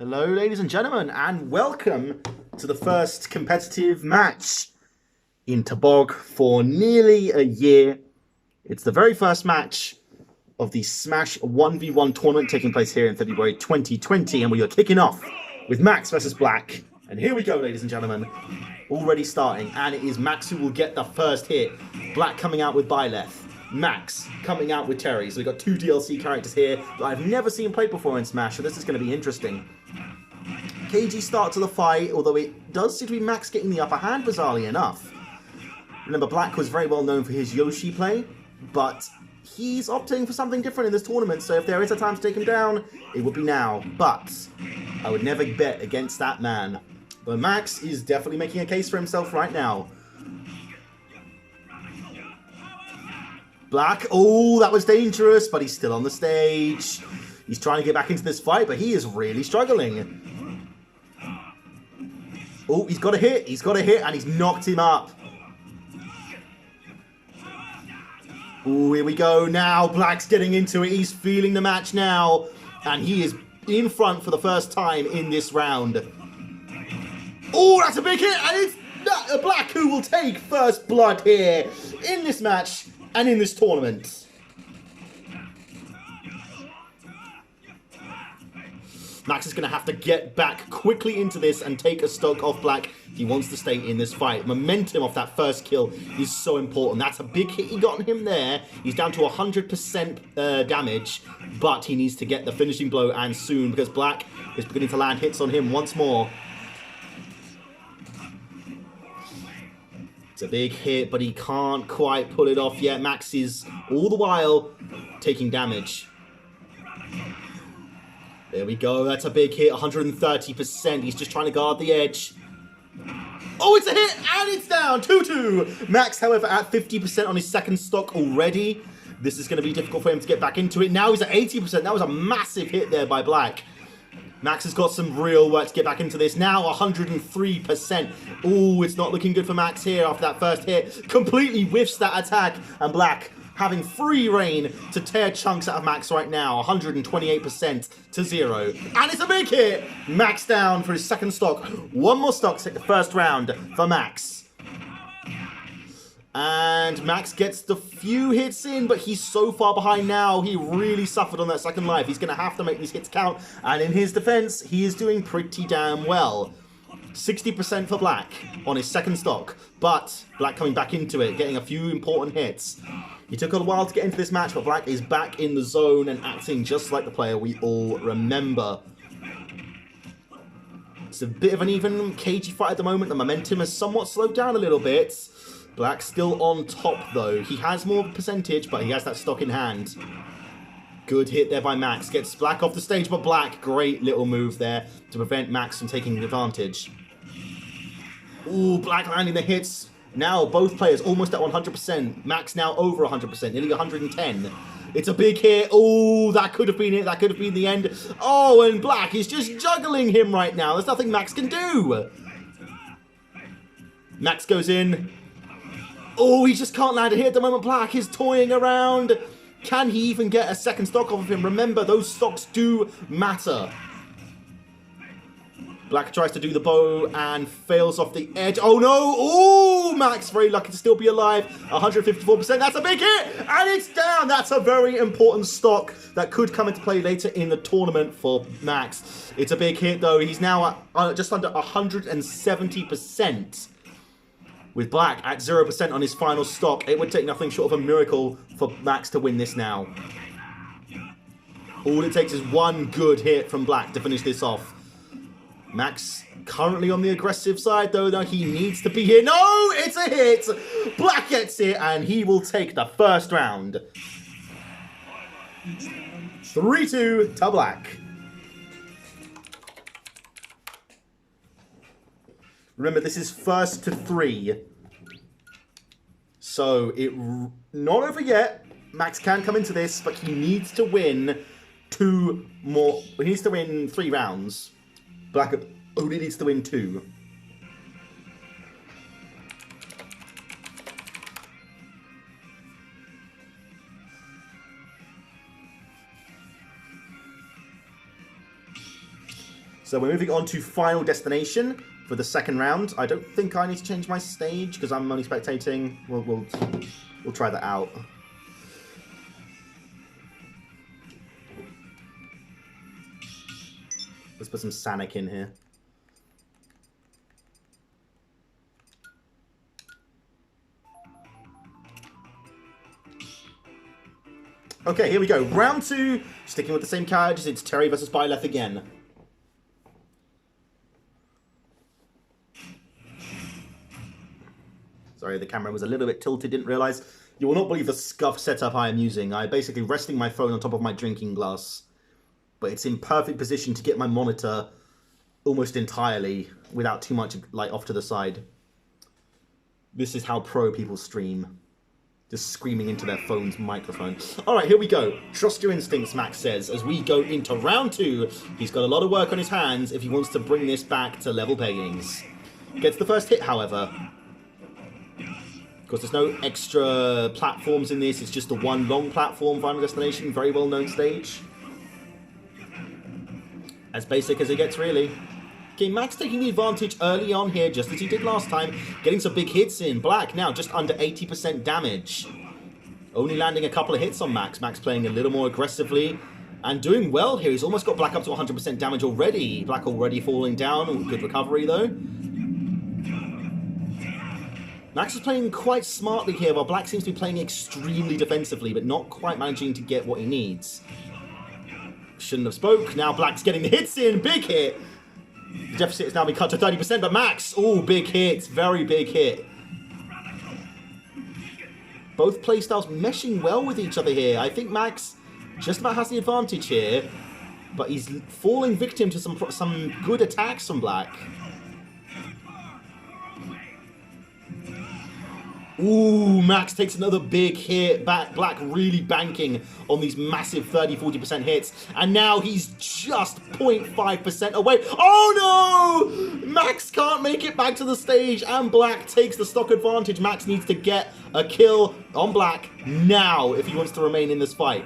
Hello, ladies and gentlemen, and welcome to the first competitive match in Tabog for nearly a year. It's the very first match of the Smash 1v1 tournament taking place here in February 2020, and we are kicking off with Max versus Black. And here we go, ladies and gentlemen, already starting, and it is Max who will get the first hit. Black coming out with Byleth. Max coming out with Terry. So we've got two DLC characters here that I've never seen played before in Smash, so this is going to be interesting. KG start to the fight, although it does seem to be Max getting the upper hand, bizarrely enough. Remember, Black was very well known for his Yoshi play, but he's opting for something different in this tournament, so if there is a time to take him down, it would be now. But I would never bet against that man. But Max is definitely making a case for himself right now. Black, oh, that was dangerous, but he's still on the stage. He's trying to get back into this fight, but he is really struggling. Oh, he's got a hit, and he's knocked him up. Oh, here we go now. Black's getting into it. He's feeling the match now, and he is in front for the first time in this round. Oh, that's a big hit, and it's Black who will take first blood here in this match and in this tournament. Max is going to have to get back quickly into this and take a stock off Black. He wants to stay in this fight. Momentum off that first kill is so important. That's a big hit he got on him there. He's down to 100% damage, but he needs to get the finishing blow, and soon, because Black is beginning to land hits on him once more. It's a big hit, but he can't quite pull it off yet. Max is, all the while, taking damage. There we go, that's a big hit, 130%. He's just trying to guard the edge. Oh, it's a hit, and it's down, 2-2. Max, however, at 50% on his second stock already. This is going to be difficult for him to get back into it. Now he's at 80%. That was a massive hit there by Black. Max has got some real work to get back into this. Now 103%. Oh, it's not looking good for Max here after that first hit. Completely whiffs that attack, and Black having free reign to tear chunks out of Max right now. 128% to 0. And it's a big hit! Max down for his second stock. One more stock to take the first round for Max. And Max gets the few hits in, but he's so far behind now. He really suffered on that second life. He's going to have to make these hits count. And in his defense, he is doing pretty damn well. 60% for Black on his second stock. But Black coming back into it, getting a few important hits. He took a while to get into this match, but Black is back in the zone and acting just like the player we all remember. It's a bit of an even, cagey fight at the moment. The momentum has somewhat slowed down a little bit. Black's still on top, though. He has more percentage, but he has that stock in hand. Good hit there by Max. Gets Black off the stage, but Black, great little move there to prevent Max from taking advantage. Ooh, Black landing the hits. Now both players almost at 100%. Max now over 100%, nearly 110. It's a big hit. Oh, that could have been it. That could have been the end. Oh, and Black is just juggling him right now. There's nothing Max can do. Max goes in. Oh, he just can't land a hit at the moment. Black is toying around. Can he even get a second stock off of him? Remember, those stocks do matter. Black tries to do the bow and fails off the edge. Oh no! Oh, Max very lucky to still be alive. 154%. That's a big hit! And it's down! That's a very important stock that could come into play later in the tournament for Max. It's a big hit though. He's now at just under 170%. With Black at 0% on his final stock. It would take nothing short of a miracle for Max to win this now. All it takes is one good hit from Black to finish this off. Max currently on the aggressive side, though. No, he needs to be here. No, it's a hit. Black gets it, and he will take the first round. 3-2 to Black. Remember, this is first to 3. So, not over yet. Max can come into this, but he needs to win 2 more. He needs to win 3 rounds. Black only needs to win 2. So we're moving on to Final Destination for the second round. I don't think I need to change my stage because I'm only spectating. We'll try that out. Let's put some Sanic in here. Okay, here we go. Round 2. Sticking with the same cards. It's Terry versus Byleth again. Sorry, the camera was a little bit tilted, didn't realize. You will not believe the scuff setup I am using. I'm basically resting my phone on top of my drinking glass. But it's in perfect position to get my monitor almost entirely without too much light off to the side. This is how pro people stream. Just screaming into their phone's microphone. Alright, here we go. Trust your instincts, Max says, as we go into round 2. He's got a lot of work on his hands if he wants to bring this back to level peggings. Gets the first hit, however. Of course, there's no extra platforms in this. It's just the one long platform, Final Destination. Very well-known stage. As basic as it gets, really. Okay, Max taking the advantage early on here, just as he did last time. Getting some big hits in. Black now just under 80% damage. Only landing a couple of hits on Max. Max playing a little more aggressively. And doing well here. He's almost got Black up to 100% damage already. Black already falling down. Good recovery, though. Max is playing quite smartly here, while Black seems to be playing extremely defensively, but not quite managing to get what he needs. Shouldn't have spoke. Now Black's getting the hits in. Big hit. The deficit has now been cut to 30%, but Max, oh, big hit. Very big hit. Both playstyles meshing well with each other here. I think Max just about has the advantage here, but he's falling victim to some good attacks from Black. Ooh, Max takes another big hit. Black really banking on these massive 30-40% hits. And now he's just 0.5% away. Oh no! Max can't make it back to the stage. And Black takes the stock advantage. Max needs to get a kill on Black now if he wants to remain in this fight.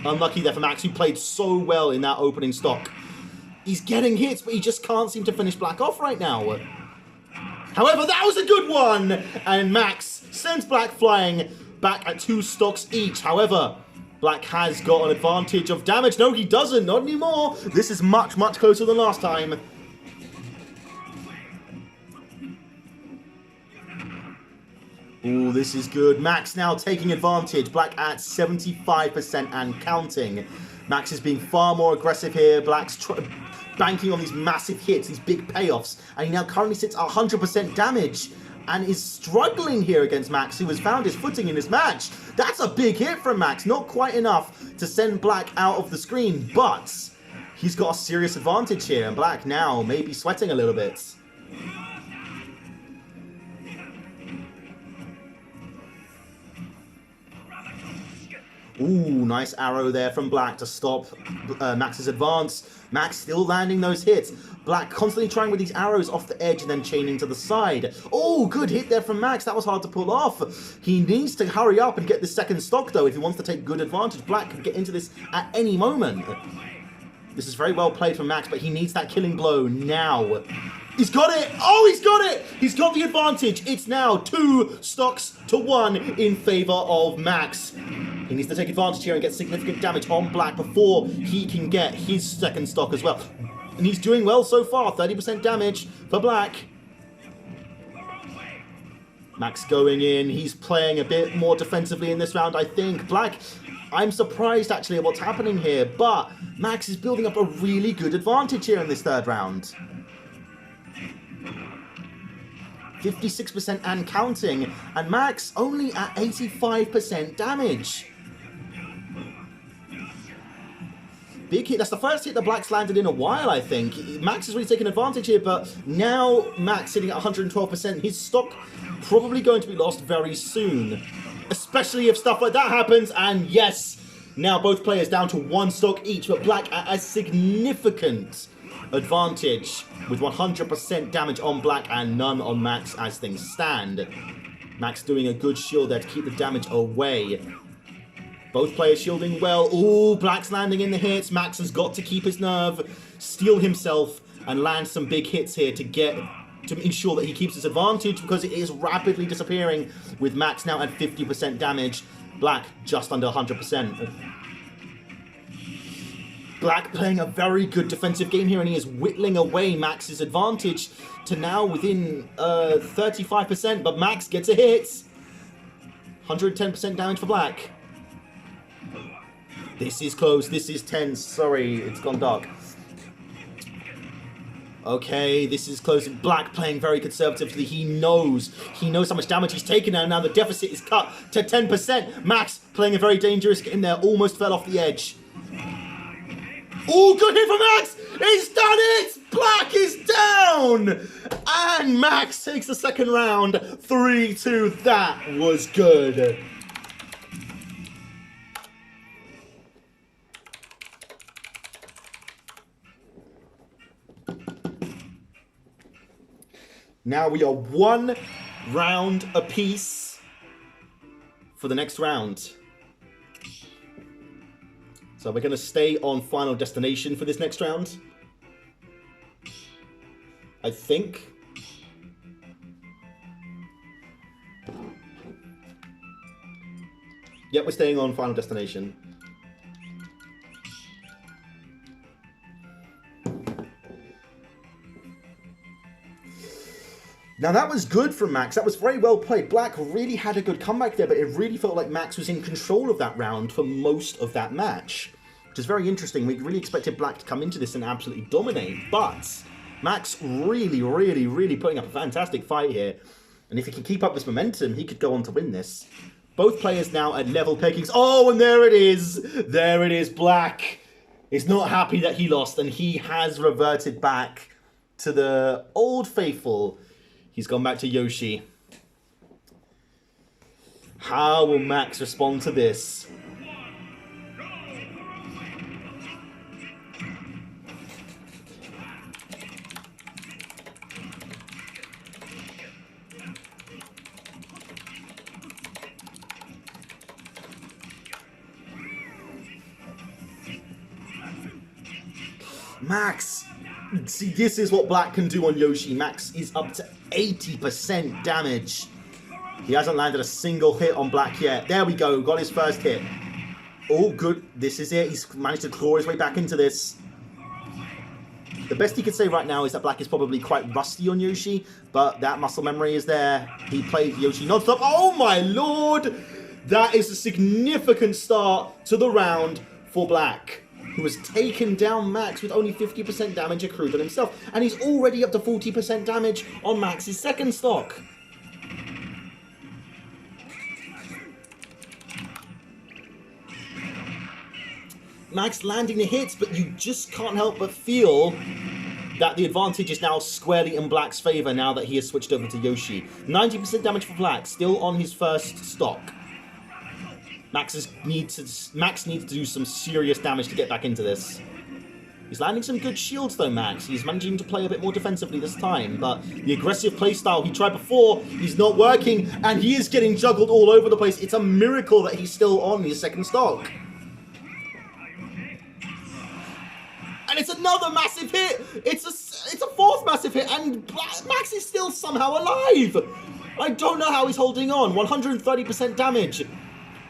Unlucky there for Max, who played so well in that opening stock. He's getting hits, but he just can't seem to finish Black off right now. However, that was a good one! And Max sends Black flying back at 2 stocks each. However, Black has got an advantage of damage. No, he doesn't. Not anymore. This is much, much closer than last time. Ooh, this is good. Max now taking advantage. Black at 75% and counting. Max is being far more aggressive here. Black's banking on these massive hits, these big payoffs, and he now currently sits at 100% damage and is struggling here against Max, who has found his footing in this match. That's a big hit from Max, not quite enough to send Black out of the screen, but he's got a serious advantage here, and Black now may be sweating a little bit. Ooh, nice arrow there from Black to stop Max's advance. Max still landing those hits. Black constantly trying with these arrows off the edge and then chaining to the side. Oh, good hit there from Max. That was hard to pull off. He needs to hurry up and get the second stock, though, if he wants to take good advantage. Black could get into this at any moment. This is very well played from Max, but he needs that killing blow now. He's got it! Oh, he's got it! He's got the advantage. It's now 2 stocks to 1 in favor of Max. He needs to take advantage here and get significant damage on Black before he can get his second stock as well. And he's doing well so far. 30% damage for Black. Max going in. He's playing a bit more defensively in this round, I think. Black, I'm surprised actually at what's happening here, but Max is building up a really good advantage here in this third round. 56% and counting, and Max only at 85% damage. Big hit. That's the first hit that Black's landed in a while, I think. Max is really taking advantage here, but now Max sitting at 112%. His stock probably going to be lost very soon, especially if stuff like that happens. And yes, now both players down to 1 stock each, but Black at a significant advantage with 100% damage on Black and none on Max as things stand. Max doing a good shield there to keep the damage away. Both players shielding well. Ooh, Black's landing in the hits. Max has got to keep his nerve, steel himself, and land some big hits here to ensure that he keeps his advantage, because it is rapidly disappearing with Max now at 50% damage. Black just under 100%. Black playing a very good defensive game here, and he is whittling away Max's advantage to now within 35%, but Max gets a hit. 110% damage for Black. This is close. This is tense. Sorry, it's gone dark. Okay, this is close. Black playing very conservatively. He knows how much damage he's taken now. Now the deficit is cut to 10%. Max playing a very dangerous game there. Almost fell off the edge. Oh, good hit for Max! He's done it! Black is down! And Max takes the second round. 3-2. That was good. Now we are 1 round apiece for the next round. So we're going to stay on Final Destination for this next round, I think. Yep, we're staying on Final Destination. Now that was good from Max. That was very well played. Black really had a good comeback there, but it really felt like Max was in control of that round for most of that match, which is very interesting. We really expected Black to come into this and absolutely dominate, but Max really putting up a fantastic fight here. And if he can keep up this momentum, he could go on to win this. Both players now at level pickings. Oh, and there it is. There it is. Black is not happy that he lost, and he has reverted back to the old faithful. He's gone back to Yoshi. How will Max respond to this? Max! See, this is what Black can do on Yoshi. Max is up to 80% damage. He hasn't landed a single hit on Black yet. There we go. Got his first hit. Oh, good. This is it. He's managed to claw his way back into this. The best he could say right now is that Black is probably quite rusty on Yoshi, but that muscle memory is there. He played Yoshi non-stop. Oh, my lord! That is a significant start to the round for Black, who has taken down Max with only 50% damage accrued on himself. And he's already up to 40% damage on Max's second stock. Max landing the hits, but you just can't help but feel that the advantage is now squarely in Black's favor now that he has switched over to Yoshi. 90% damage for Black, still on his first stock. Max needs to do some serious damage to get back into this. He's landing some good shields though, Max. He's managing to play a bit more defensively this time, but the aggressive playstyle he tried before is not working, and he is getting juggled all over the place. It's a miracle that he's still on his second stock. And it's another massive hit! It's a fourth massive hit, and Max is still somehow alive! I don't know how he's holding on. 130% damage.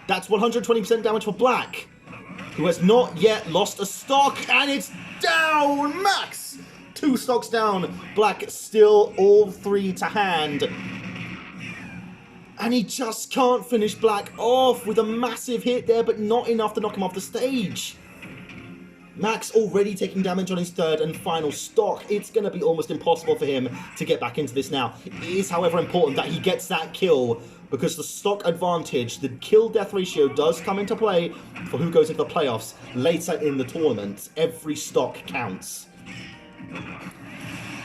That's 120% damage for Black, who has not yet lost a stock, and it's down! Max! 2 stocks down. Black still all 3 to hand. And he just can't finish Black off with a massive hit there, but not enough to knock him off the stage. Max already taking damage on his third and final stock. It's going to be almost impossible for him to get back into this now. It is, however, important that he gets that kill, because the stock advantage, the kill-death ratio, does come into play for who goes into the playoffs later in the tournament. Every stock counts.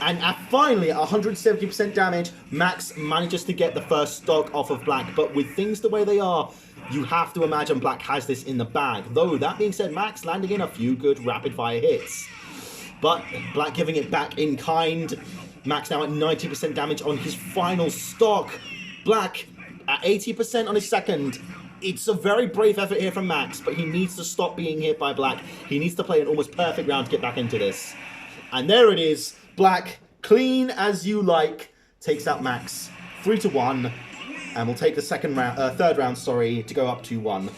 And finally, at 170% damage, Max manages to get the first stock off of Black. But with things the way they are, you have to imagine Black has this in the bag. Though, that being said, Max landing in a few good rapid-fire hits. But Black giving it back in kind. Max now at 90% damage on his final stock. Black at 80% on his second. It's a very brave effort here from Max, but he needs to stop being hit by Black. He needs to play an almost perfect round to get back into this. And there it is. Black, clean as you like, takes out Max 3-1, and will take the third round, sorry, to go up 2-1.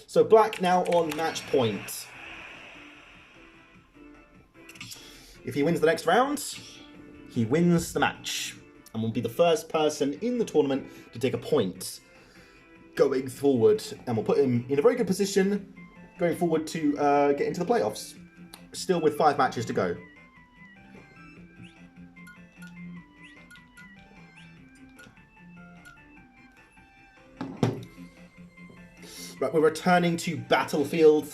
So Black now on match point. If he wins the next round, he wins the match and will be the first person in the tournament to take a point going forward. And we'll put him in a very good position going forward to get into the playoffs. Still with 5 matches to go. Right, we're returning to Battlefield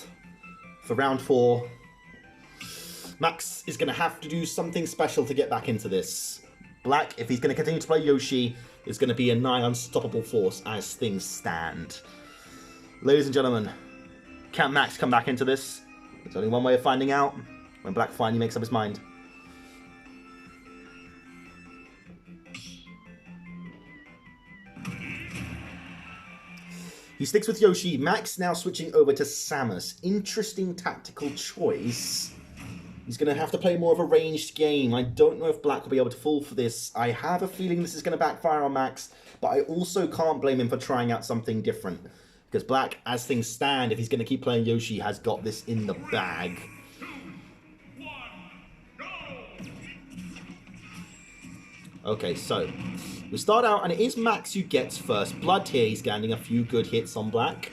for round 4. Max is going to have to do something special to get back into this. Black, if he's going to continue to play Yoshi, is going to be a nigh unstoppable force as things stand. Ladies and gentlemen, can Max come back into this? There's only one way of finding out, when Black finally makes up his mind. He sticks with Yoshi. Max now switching over to Samus. Interesting tactical choice. He's going to have to play more of a ranged game. I don't know if Black will be able to fall for this. I have a feeling this is going to backfire on Max, but I also can't blame him for trying out something different. Because Black, as things stand, if he's going to keep playing Yoshi, has got this in the bag. Okay, so we start out, and it is Max who gets first blood here. He's landing a few good hits on Black.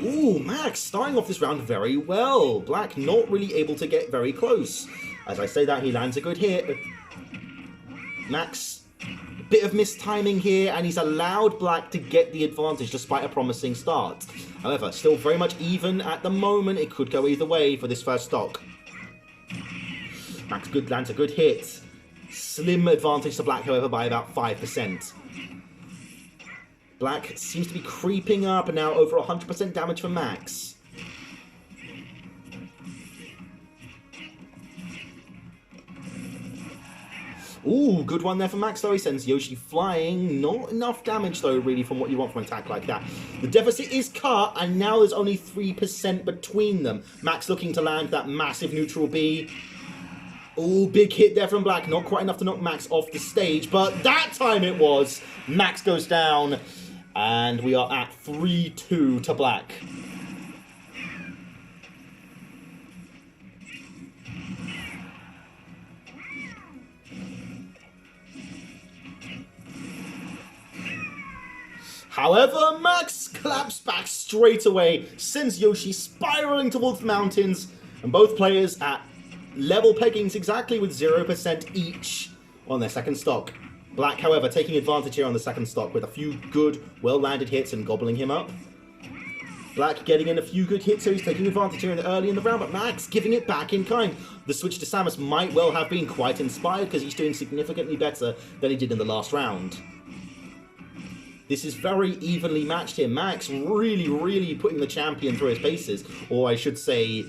Ooh, Max starting off this round very well. Black not really able to get very close. As I say that, he lands a good hit. Max, a bit of mistiming here, and he's allowed Black to get the advantage despite a promising start. However, still very much even at the moment. It could go either way for this first stock. Max lands a good hit. Slim advantage to Black, however, by about 5%. Black seems to be creeping up, and now over 100% damage for Max. Ooh, good one there for Max, though. He sends Yoshi flying. Not enough damage, though, really, from what you want from an attack like that. The deficit is cut, and now there's only 3% between them. Max looking to land that massive neutral B. Ooh, big hit there from Black. Not quite enough to knock Max off the stage, but that time it was. Max goes down, and we are at 3-2 to Black. However, Max claps back straight away, sends Yoshi spiraling towards the mountains, and both players at level peggings exactly with 0% each on their second stock. Black, however, taking advantage here on the second stock with a few good, well-landed hits and gobbling him up. Black getting in a few good hits, so he's taking advantage here early in the round, but Max giving it back in kind. The switch to Samus might well have been quite inspired because he's doing significantly better than he did in the last round. This is very evenly matched here. Max really putting the champion through his paces, or I should say,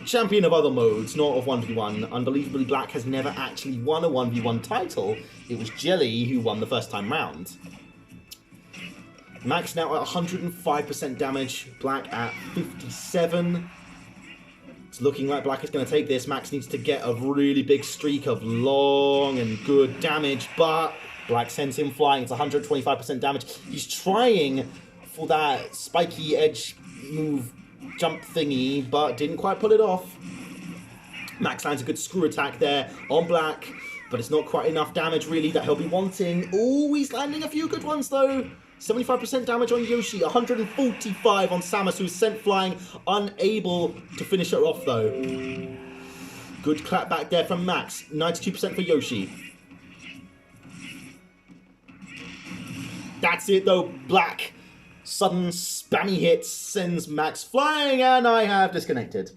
champion of other modes, not of 1v1. Unbelievably, Black has never actually won a 1v1 title. It was Jelly who won the first time round. Max now at 105% damage, Black at 57. It's looking like Black is going to take this. Max needs to get a really big streak of long and good damage, but Black sends him flying. It's 125% damage. He's trying for that spiky edge move jump thingy, but didn't quite pull it off. Max lands a good screw attack there on Black, but it's not quite enough damage really that he'll be wanting. Oh, he's landing a few good ones though. 75% damage on Yoshi, 145 on Samus, who's sent flying, unable to finish her off though. Good clap back there from Max, 92% for Yoshi. That's it though, Black. Sudden spammy hit sends Max flying, and I have disconnected.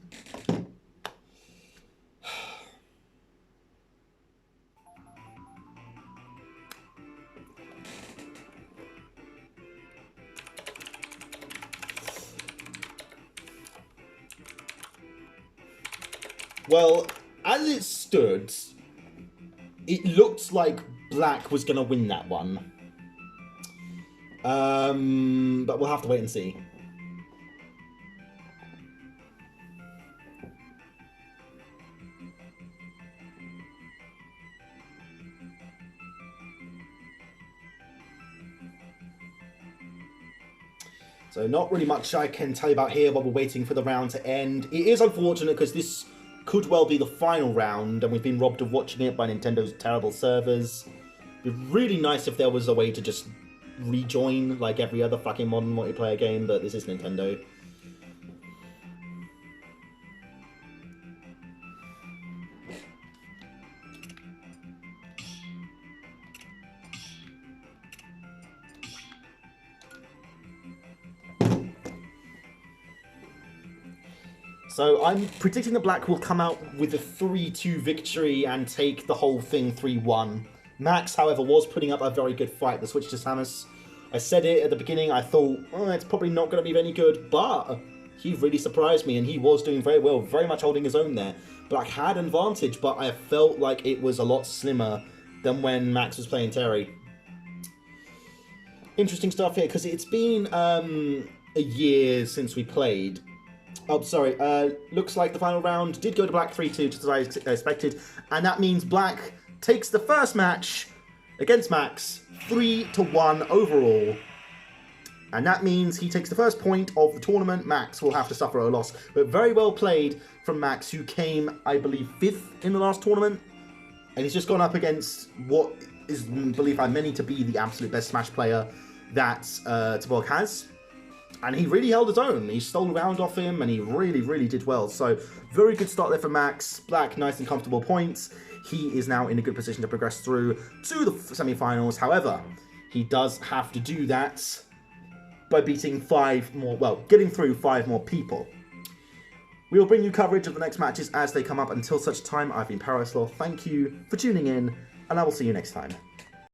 Well, as it stood, it looked like black was going to win that one. But we'll have to wait and see. So not really much I can tell you about here while we're waiting for the round to end. It is unfortunate because this could well be the final round and we've been robbed of watching it by Nintendo's terrible servers. It'd be really nice if there was a way to just rejoin like every other fucking modern multiplayer game, but this is Nintendo. So I'm predicting that black will come out with a 3-2 victory and take the whole thing 3-1. Max, however, was putting up a very good fight. The switch to Samus. I said it at the beginning, I thought, oh, it's probably not going to be any good, but he really surprised me and he was doing very well, very much holding his own there. Black had an advantage, but I felt like it was a lot slimmer than when Max was playing Terry. Interesting stuff here, because it's been a year since we played. Oh, sorry. Looks like the final round did go to black 3-2, just as I expected. And that means black takes the first match against Max 3-1 overall. And that means he takes the first point of the tournament. Max will have to suffer a loss. But very well played from Max, who came, I believe, 5th in the last tournament. And he's just gone up against what is believed by many to be the absolute best Smash player that Tebog has. And he really held his own. He stole a round off him, and he really, really did well. So, very good start there for Max. Black, nice and comfortable points. He is now in a good position to progress through to the semi-finals. However, he does have to do that by beating 5 more, well, getting through 5 more people. We will bring you coverage of the next matches as they come up. Until such time, I've been Paraslaw. Thank you for tuning in, and I will see you next time.